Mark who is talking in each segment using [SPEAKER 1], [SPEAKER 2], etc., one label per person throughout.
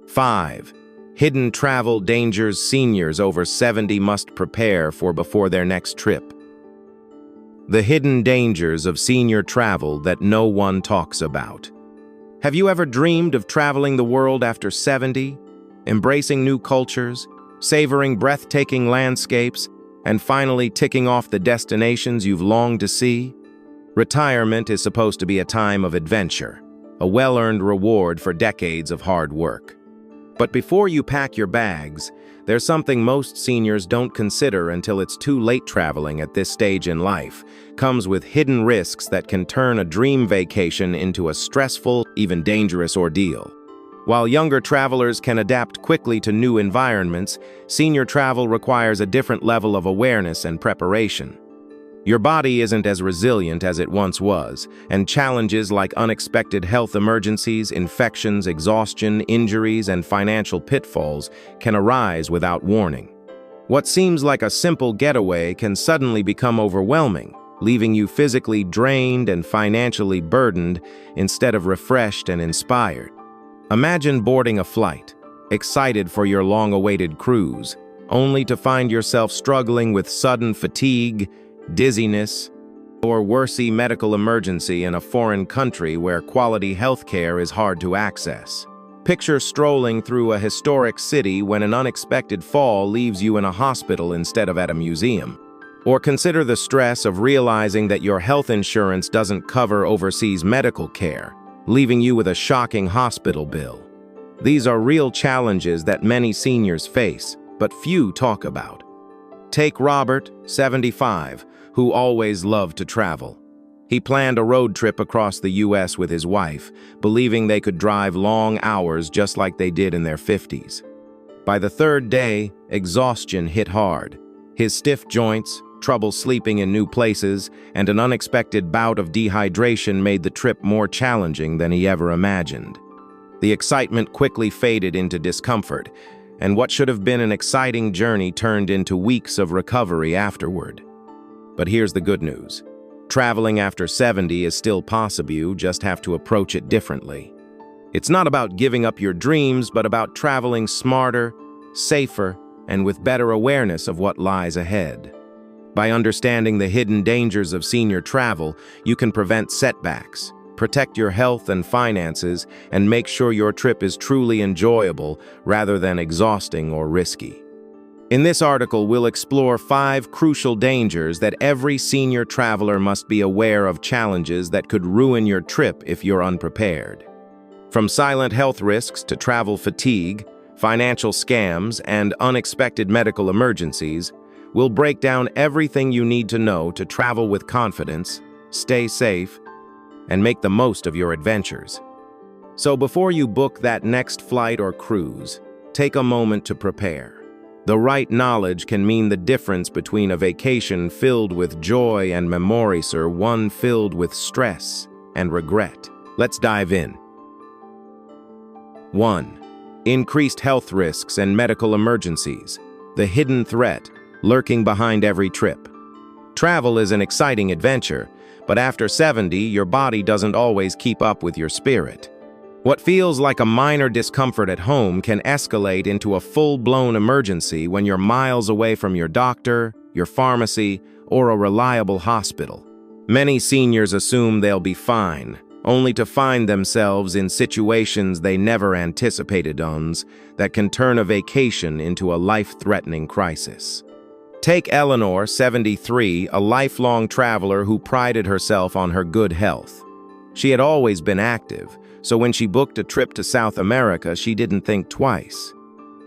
[SPEAKER 1] 5. Hidden travel dangers seniors over 70 must prepare for before their next trip. The hidden dangers of senior travel that no one talks about. Have you ever dreamed of traveling the world after 70, embracing new cultures, savoring breathtaking landscapes, and finally ticking off the destinations you've longed to see? Retirement is supposed to be a time of adventure, a well-earned reward for decades of hard work. But before you pack your bags, there's something most seniors don't consider until it's too late. Traveling at this stage in life comes with hidden risks that can turn a dream vacation into a stressful, even dangerous ordeal. While younger travelers can adapt quickly to new environments, senior travel requires a different level of awareness and preparation. Your body isn't as resilient as it once was, and challenges like unexpected health emergencies, infections, exhaustion, injuries, and financial pitfalls can arise without warning. What seems like a simple getaway can suddenly become overwhelming, leaving you physically drained and financially burdened instead of refreshed and inspired. Imagine boarding a flight, excited for your long-awaited cruise, only to find yourself struggling with sudden fatigue, dizziness, or worse, medical emergency in a foreign country where quality healthcare is hard to access. Picture strolling through a historic city when an unexpected fall leaves you in a hospital instead of at a museum. Or consider the stress of realizing that your health insurance doesn't cover overseas medical care, leaving you with a shocking hospital bill. These are real challenges that many seniors face, but few talk about. Take Robert, 75, who always loved to travel. He planned a road trip across the U.S. with his wife, believing they could drive long hours just like they did in their 50s. By the third day, exhaustion hit hard. His stiff joints, trouble sleeping in new places, and an unexpected bout of dehydration made the trip more challenging than he ever imagined. The excitement quickly faded into discomfort, and what should have been an exciting journey turned into weeks of recovery afterward. But here's the good news. Traveling after 70 is still possible, you just have to approach it differently. It's not about giving up your dreams, but about traveling smarter, safer, and with better awareness of what lies ahead. By understanding the hidden dangers of senior travel, you can prevent setbacks, protect your health and finances, and make sure your trip is truly enjoyable rather than exhausting or risky. In this article, we'll explore 5 crucial dangers that every senior traveler must be aware of, challenges that could ruin your trip if you're unprepared. From silent health risks to travel fatigue, financial scams, and unexpected medical emergencies, we'll break down everything you need to know to travel with confidence, stay safe, and make the most of your adventures. So before you book that next flight or cruise, take a moment to prepare. The right knowledge can mean the difference between a vacation filled with joy and memories or one filled with stress and regret. Let's dive in. 1. Increased health risks and medical emergencies. The hidden threat lurking behind every trip. Travel is an exciting adventure, but after 70, your body doesn't always keep up with your spirit. What feels like a minor discomfort at home can escalate into a full-blown emergency when you're miles away from your doctor, your pharmacy, or a reliable hospital. Many seniors assume they'll be fine, only to find themselves in situations they never anticipated that can turn a vacation into a life-threatening crisis. Take Eleanor, 73, a lifelong traveler who prided herself on her good health. She had always been active, so when she booked a trip to South America, she didn't think twice.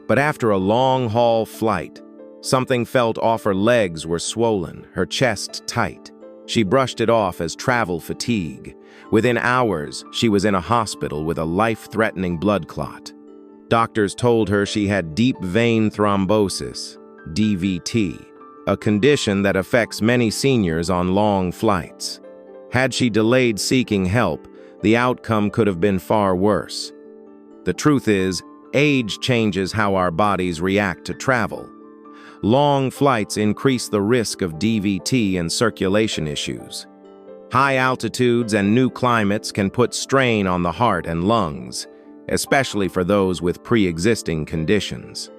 [SPEAKER 1] But after a long-haul flight, something felt off. Her legs were swollen, her chest tight. She brushed it off as travel fatigue. Within hours, she was in a hospital with a life-threatening blood clot. Doctors told her she had deep vein thrombosis, DVT, a condition that affects many seniors on long flights. Had she delayed seeking help, the outcome could have been far worse. The truth is, age changes how our bodies react to travel. Long flights increase the risk of DVT and circulation issues. High altitudes and new climates can put strain on the heart and lungs, especially for those with pre-existing conditions.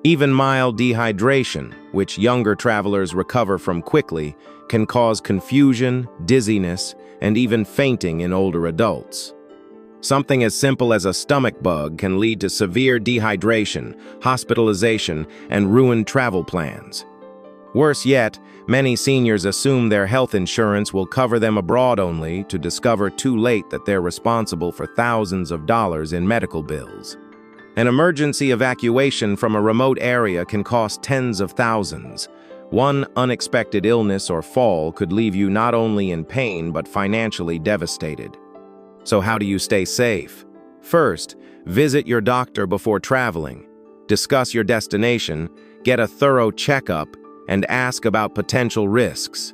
[SPEAKER 1] Even mild dehydration, which younger travelers recover from quickly, can cause confusion, dizziness, and even fainting in older adults. Something as simple as a stomach bug can lead to severe dehydration, hospitalization, and ruined travel plans. Worse yet, many seniors assume their health insurance will cover them abroad only to discover too late that they're responsible for thousands of dollars in medical bills. An emergency evacuation from a remote area can cost tens of thousands. One unexpected illness or fall could leave you not only in pain but financially devastated. So how do you stay safe? First, visit your doctor before traveling. Discuss your destination, get a thorough checkup, and ask about potential risks.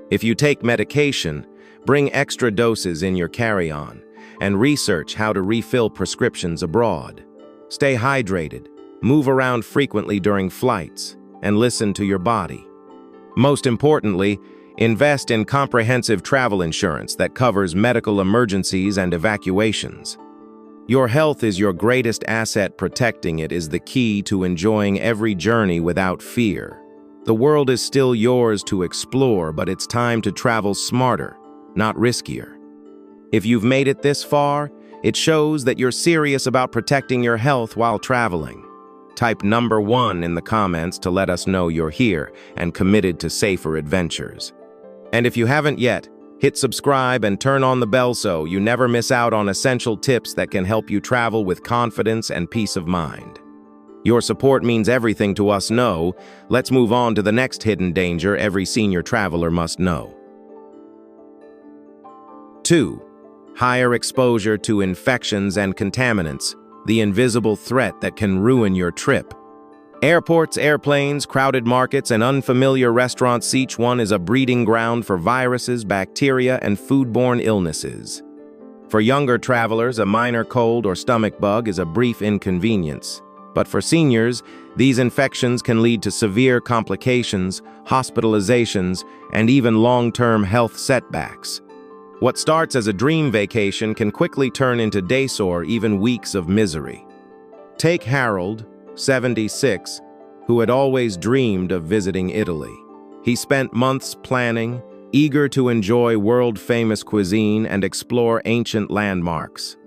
[SPEAKER 1] If you take medication, bring extra doses in your carry-on, and research how to refill prescriptions abroad. Stay hydrated, move around frequently during flights, and listen to your body. Most importantly, invest in comprehensive travel insurance that covers medical emergencies and evacuations. Your health is your greatest asset. Protecting it is the key to enjoying every journey without fear. The world is still yours to explore, but it's time to travel smarter, not riskier. If you've made it this far, it shows that you're serious about protecting your health while traveling. Type number 1 in the comments to let us know you're here and committed to safer adventures. And if you haven't yet, hit subscribe and turn on the bell so you never miss out on essential tips that can help you travel with confidence and peace of mind. Your support means everything to us. Let's move on to the next hidden danger every senior traveler must know. 2. Higher exposure to infections and contaminants, the invisible threat that can ruin your trip. Airports, airplanes, crowded markets, and unfamiliar restaurants, each one is a breeding ground for viruses, bacteria, and foodborne illnesses. For younger travelers, a minor cold or stomach bug is a brief inconvenience. But for seniors, these infections can lead to severe complications, hospitalizations, and even long-term health setbacks. What starts as a dream vacation can quickly turn into days or even weeks of misery. Take Harold, 76, who had always dreamed of visiting Italy. He spent months planning, eager to enjoy world-famous cuisine and explore ancient landmarks.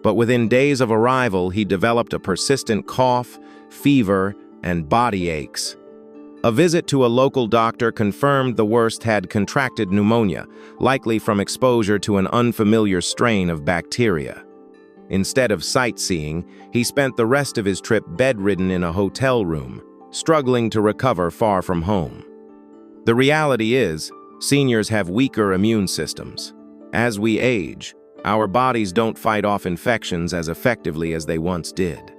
[SPEAKER 1] But within days of arrival, he developed a persistent cough, fever, and body aches. A visit to a local doctor confirmed the worst: had contracted pneumonia, likely from exposure to an unfamiliar strain of bacteria. Instead of sightseeing, he spent the rest of his trip bedridden in a hotel room, struggling to recover far from home. The reality is, seniors have weaker immune systems. As we age, our bodies don't fight off infections as effectively as they once did.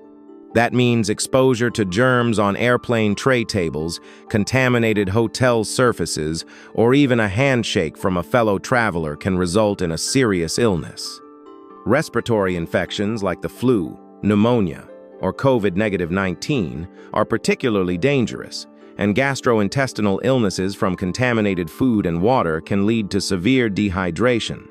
[SPEAKER 1] That means exposure to germs on airplane tray tables, contaminated hotel surfaces, or even a handshake from a fellow traveler can result in a serious illness. Respiratory infections like the flu, pneumonia, or COVID-19 are particularly dangerous, and gastrointestinal illnesses from contaminated food and water can lead to severe dehydration.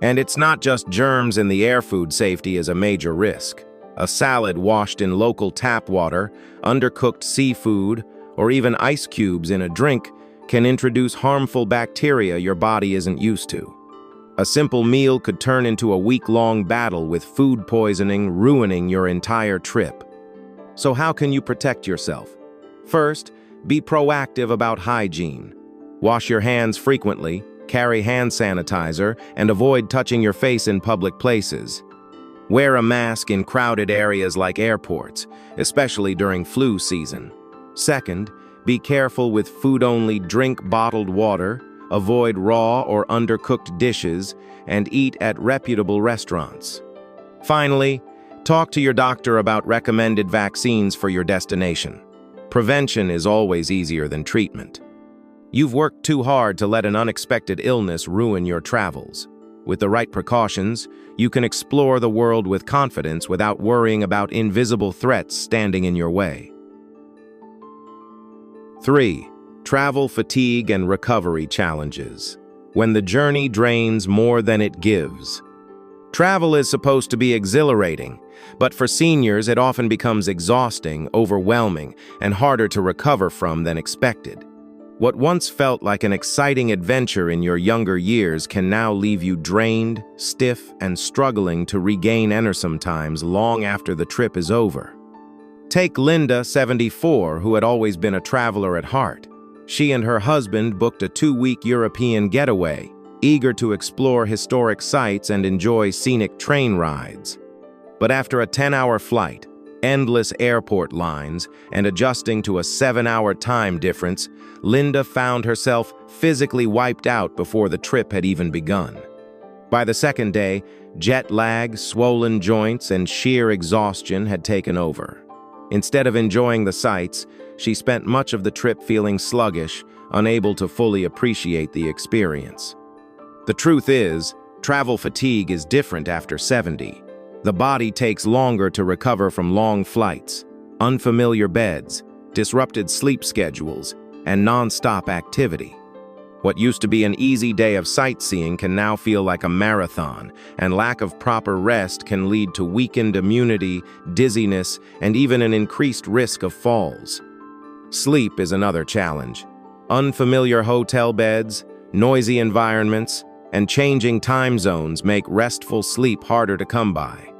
[SPEAKER 1] And it's not just germs in the air. Food safety is a major risk. A salad washed in local tap water, undercooked seafood, or even ice cubes in a drink can introduce harmful bacteria your body isn't used to. A simple meal could turn into a week-long battle with food poisoning, ruining your entire trip. So how can you protect yourself? First, be proactive about hygiene. Wash your hands frequently, carry hand sanitizer, and avoid touching your face in public places. Wear a mask in crowded areas like airports, especially during flu season. Second, be careful with food-only. Drink bottled water, avoid raw or undercooked dishes, and eat at reputable restaurants. Finally, talk to your doctor about recommended vaccines for your destination. Prevention is always easier than treatment. You've worked too hard to let an unexpected illness ruin your travels. With the right precautions, you can explore the world with confidence without worrying about invisible threats standing in your way. 3. Travel fatigue and recovery challenges. When the journey drains more than it gives. Travel is supposed to be exhilarating, but for seniors it often becomes exhausting, overwhelming, and harder to recover from than expected. What once felt like an exciting adventure in your younger years can now leave you drained, stiff, and struggling to regain energy sometimes long after the trip is over. Take Linda, 74, who had always been a traveler at heart. She and her husband booked a 2-week European getaway, eager to explore historic sites and enjoy scenic train rides. But after a 10-hour flight, endless airport lines, and adjusting to a 7-hour time difference, Linda found herself physically wiped out before the trip had even begun. By the second day, jet lag, swollen joints, and sheer exhaustion had taken over. Instead of enjoying the sights, she spent much of the trip feeling sluggish, unable to fully appreciate the experience. The truth is, travel fatigue is different after 70. The body takes longer to recover from long flights, unfamiliar beds, disrupted sleep schedules, and non-stop activity. What used to be an easy day of sightseeing can now feel like a marathon, and lack of proper rest can lead to weakened immunity, dizziness, and even an increased risk of falls. Sleep is another challenge. Unfamiliar hotel beds, noisy environments, and changing time zones make restful sleep harder to come by.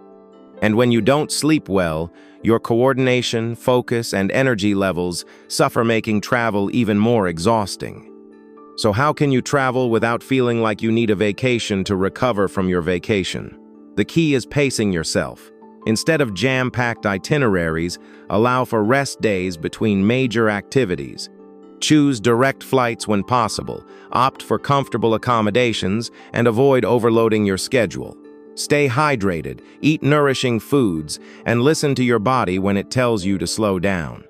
[SPEAKER 1] And when you don't sleep well, your coordination, focus, and energy levels suffer, making travel even more exhausting. So how can you travel without feeling like you need a vacation to recover from your vacation? The key is pacing yourself. Instead of jam-packed itineraries, allow for rest days between major activities. Choose direct flights when possible, opt for comfortable accommodations, and avoid overloading your schedule. Stay hydrated, eat nourishing foods, and listen to your body when it tells you to slow down.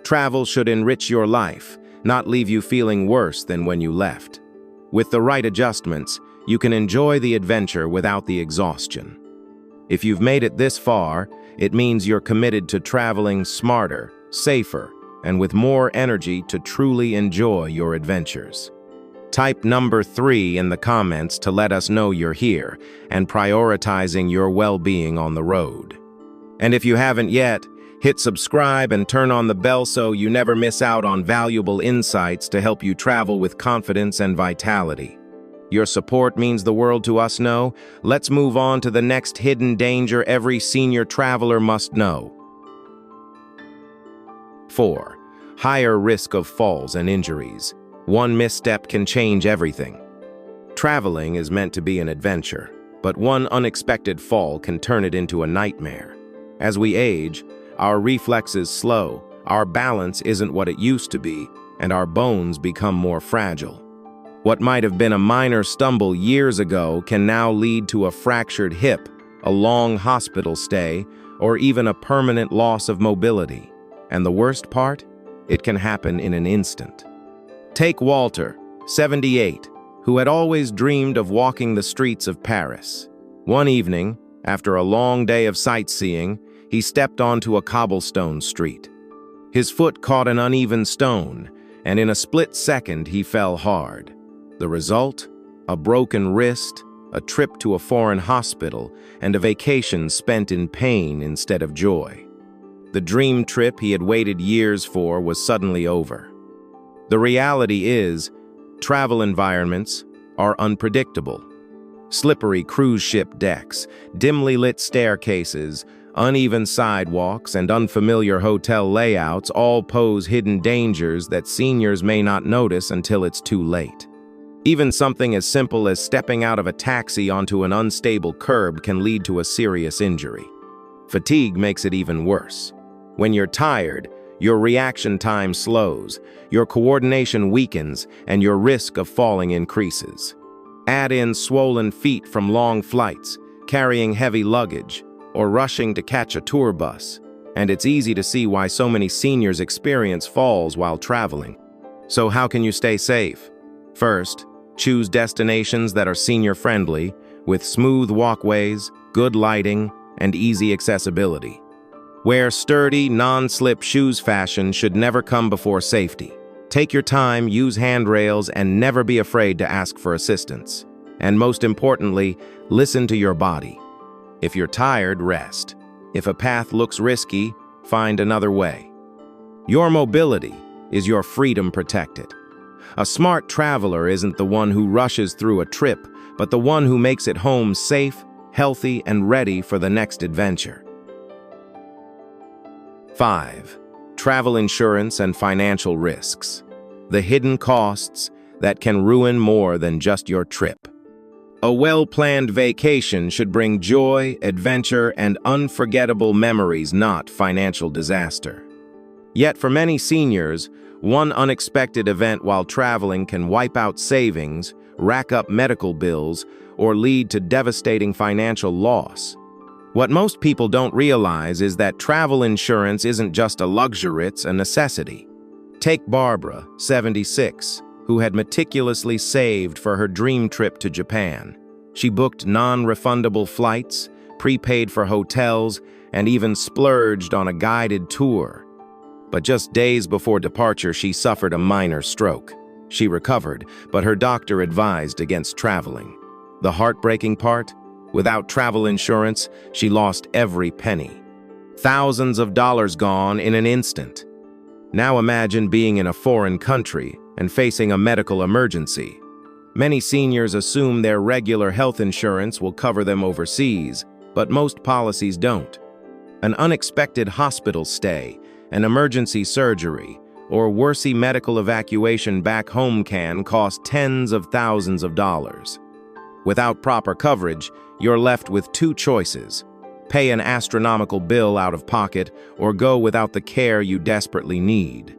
[SPEAKER 1] Travel should enrich your life, not leave you feeling worse than when you left. With the right adjustments, you can enjoy the adventure without the exhaustion. If you've made it this far, it means you're committed to traveling smarter, safer, and with more energy to truly enjoy your adventures. Type number 3 in the comments to let us know you're here and prioritizing your well-being on the road. And if you haven't yet, hit subscribe and turn on the bell so you never miss out on valuable insights to help you travel with confidence and vitality. Your support means the world to us. Let's move on to the next hidden danger every senior traveler must know. 4. Higher risk of falls and injuries. One misstep can change everything. Traveling is meant to be an adventure, but one unexpected fall can turn it into a nightmare. As we age, our reflexes slow, our balance isn't what it used to be, and our bones become more fragile. What might have been a minor stumble years ago can now lead to a fractured hip, a long hospital stay, or even a permanent loss of mobility. And the worst part? It can happen in an instant. Take Walter, 78, who had always dreamed of walking the streets of Paris. One evening, after a long day of sightseeing, he stepped onto a cobblestone street. His foot caught an uneven stone, and in a split second he fell hard. The result? A broken wrist, a trip to a foreign hospital, and a vacation spent in pain instead of joy. The dream trip he had waited years for was suddenly over. The reality is, travel environments are unpredictable. Slippery cruise ship decks, dimly lit staircases, uneven sidewalks, and unfamiliar hotel layouts all pose hidden dangers that seniors may not notice until it's too late. Even something as simple as stepping out of a taxi onto an unstable curb can lead to a serious injury. Fatigue makes it even worse. When you're tired, your reaction time slows, your coordination weakens, and your risk of falling increases. Add in swollen feet from long flights, carrying heavy luggage, or rushing to catch a tour bus, and it's easy to see why so many seniors experience falls while traveling. So how can you stay safe? First, choose destinations that are senior-friendly, with smooth walkways, good lighting, and easy accessibility. Wear sturdy, non-slip shoes. Fashion should never come before safety. Take your time, use handrails, and never be afraid to ask for assistance. And most importantly, listen to your body. If you're tired, rest. If a path looks risky, find another way. Your mobility is your freedom protected. A smart traveler isn't the one who rushes through a trip, but the one who makes it home safe, healthy, and ready for the next adventure. 5. Travel insurance and financial risks. The hidden costs that can ruin more than just your trip. A well-planned vacation should bring joy, adventure, and unforgettable memories, not financial disaster. Yet for many seniors, one unexpected event while traveling can wipe out savings, rack up medical bills, or lead to devastating financial loss. What most people don't realize is that travel insurance isn't just a luxury, it's a necessity. Take Barbara, 76, who had meticulously saved for her dream trip to Japan. She booked non-refundable flights, prepaid for hotels, and even splurged on a guided tour. But just days before departure, she suffered a minor stroke. She recovered, but her doctor advised against traveling. The heartbreaking part? Without travel insurance, she lost every penny. Thousands of dollars gone in an instant. Now imagine being in a foreign country and facing a medical emergency. Many seniors assume their regular health insurance will cover them overseas, but most policies don't. An unexpected hospital stay, an emergency surgery, or worse, medical evacuation back home can cost tens of thousands of dollars. Without proper coverage, you're left with two choices: pay an astronomical bill out of pocket or go without the care you desperately need.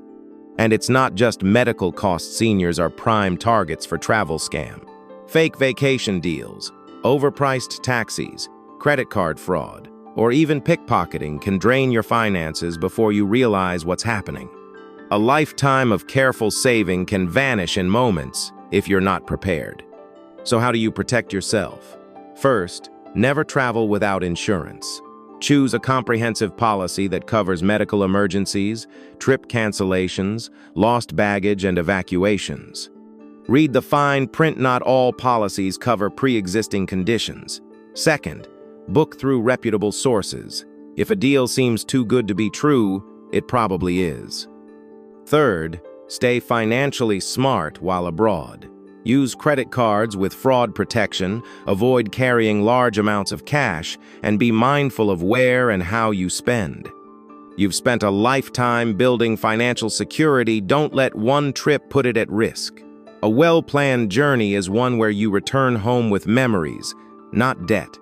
[SPEAKER 1] And it's not just medical costs. Seniors are prime targets for travel scam. Fake vacation deals, overpriced taxis, credit card fraud, or even pickpocketing can drain your finances before you realize what's happening. A lifetime of careful saving can vanish in moments if you're not prepared. So how do you protect yourself? First, never travel without insurance. Choose a comprehensive policy that covers medical emergencies, trip cancellations, lost baggage, and evacuations. Read the fine print. Not all policies cover pre-existing conditions. Second, book through reputable sources. If a deal seems too good to be true, it probably is. Third, stay financially smart while abroad. Use credit cards with fraud protection, avoid carrying large amounts of cash, and be mindful of where and how you spend. You've spent a lifetime building financial security. Don't let one trip put it at risk. A well-planned journey is one where you return home with memories, not debt.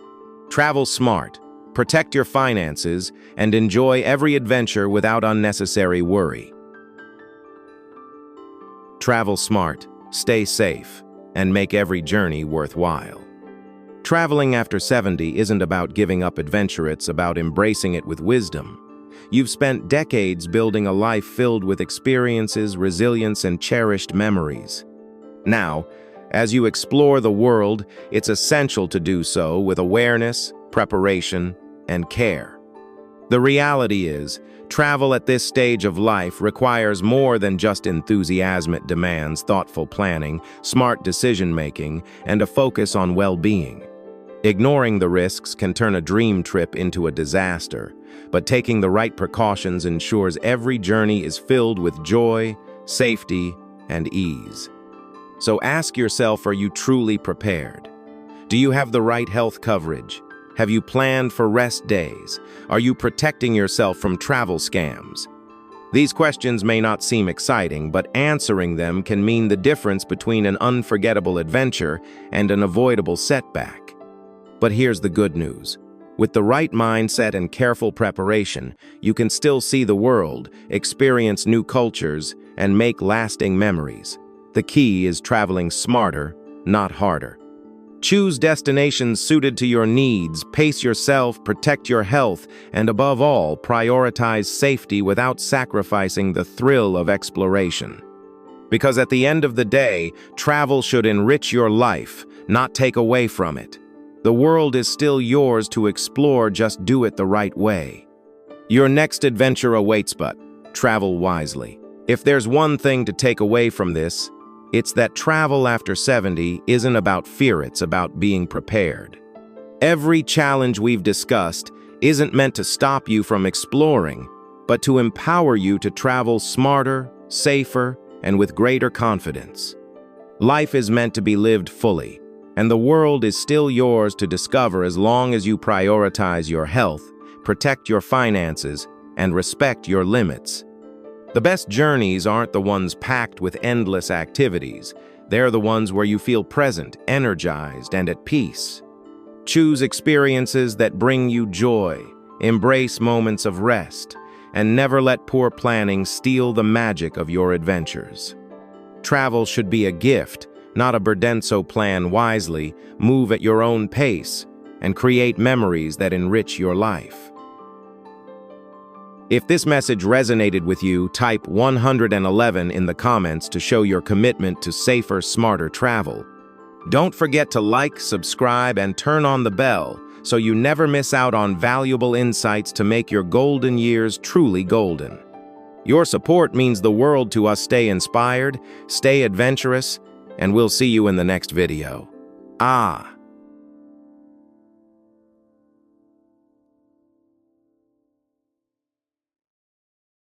[SPEAKER 1] Travel smart, protect your finances, and enjoy every adventure without unnecessary worry. Travel smart, stay safe, and make every journey worthwhile. Traveling after 70 isn't about giving up adventure, it's about embracing it with wisdom. You've spent decades building a life filled with experiences, resilience, and cherished memories. Now, as you explore the world, it's essential to do so with awareness, preparation, and care. The reality is, travel at this stage of life requires more than just enthusiasm. It demands thoughtful planning, smart decision-making, and a focus on well-being. Ignoring the risks can turn a dream trip into a disaster, but taking the right precautions ensures every journey is filled with joy, safety, and ease. So ask yourself, are you truly prepared? Do you have the right health coverage? Have you planned for rest days? Are you protecting yourself from travel scams? These questions may not seem exciting, but answering them can mean the difference between an unforgettable adventure and an avoidable setback. But here's the good news. With the right mindset and careful preparation, you can still see the world, experience new cultures, and make lasting memories. The key is traveling smarter, not harder. Choose destinations suited to your needs, pace yourself, protect your health, and above all, prioritize safety without sacrificing the thrill of exploration. Because at the end of the day, travel should enrich your life, not take away from it. The world is still yours to explore, just do it the right way. Your next adventure awaits, but travel wisely. If there's one thing to take away from this, It's that travel after 70 isn't about fear, it's about being prepared. Every challenge we've discussed isn't meant to stop you from exploring, but to empower you to travel smarter, safer, and with greater confidence. Life is meant to be lived fully, and the world is still yours to discover as long as you prioritize your health, protect your finances, and respect your limits. The best journeys aren't the ones packed with endless activities. They're the ones where you feel present, energized, and at peace. Choose experiences that bring you joy, embrace moments of rest, and never let poor planning steal the magic of your adventures. Travel should be a gift, not a burden, so plan wisely, move at your own pace, and create memories that enrich your life. If this message resonated with you, type 111 in the comments to show your commitment to safer, smarter travel. Don't forget to like, subscribe, and turn on the bell so you never miss out on valuable insights to make your golden years truly golden. Your support means the world to us. Stay inspired, stay adventurous, and we'll see you in the next video.